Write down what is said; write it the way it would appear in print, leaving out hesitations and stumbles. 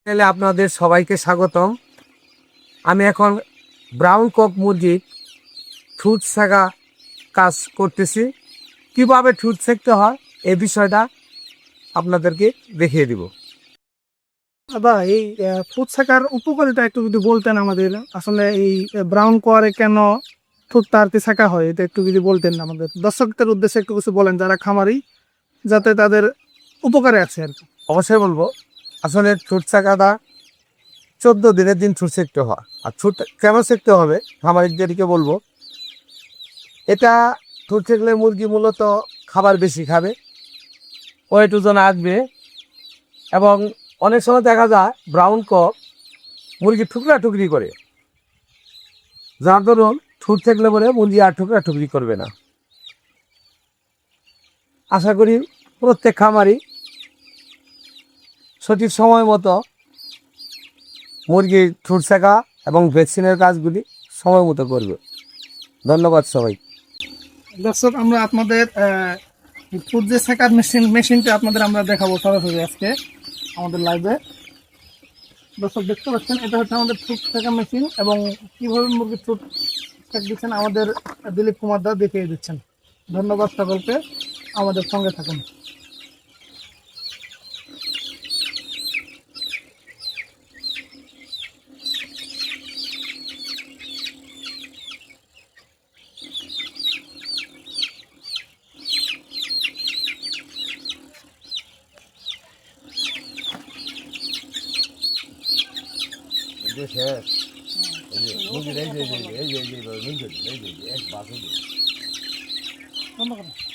তাহলে আপনাদের সবাইকে স্বাগতম। আমি এখন ব্রাউন কক মুরগির ঠুট শেখা কাজ করতেছি। কিভাবে ঠুট শেখতে হয় এই বিষয়টা আপনাদেরকে দেখিয়ে দিব। দাদা এই ফুড শেখার উপকারিতা একটু যদি বলতেন আমাদের, আসলে এই ব্রাউন কোয়ারে কেন ফুড তারতে শেখা হয় এটা একটু যদি বলতেন আমাদের দর্শকদের উদ্দেশ্যে একটু কিছু বলেন, যারা খামারি, যাতে তাদের উপকারে আছে আর কি। অবশ্যই বলবো। আসলে ঠুট শেখাটা 14 দিনের দিন ঠুট শেখতে হয়। আর ঠুট কেন শেখতে হবে খামারিদেরকে বলবো, এটা ঠুট শেখলে মুরগি মূলত খাবার বেশি খাবে, ওয়েট ওজন আসবে, এবং অনেক সময় দেখা যায় ব্রাউন কক মুরগি টুকরা টুকরি করে, যার ধরুন ঠুট থাকলে বলে মুরগি আর টুকরা টুকরি করবে না। আশা করি প্রত্যেক খামারি সঠিক সময় মতো মুরগির ঠুট শেখা এবং ভ্যাকসিনের কাজগুলি সময় মতো করবে। ধন্যবাদ সবাই। দর্শক, আমরা আপনাদের ফুড যে শেখার মেশিনটা আপনাদের আমরা দেখাবো সরাসরি আজকে আমাদের লাইভে। দর্শক দেখতে পাচ্ছেন, এটা হচ্ছে আমাদের ফুড শেখা মেশিন, এবং কীভাবে মুরগির ফুড শেখ দিচ্ছেন আমাদের দিলীপ কুমার দা দেখিয়ে দিচ্ছেন। ধন্যবাদ সকলকে, আমাদের সঙ্গে থাকুন। ধন্যবাদ।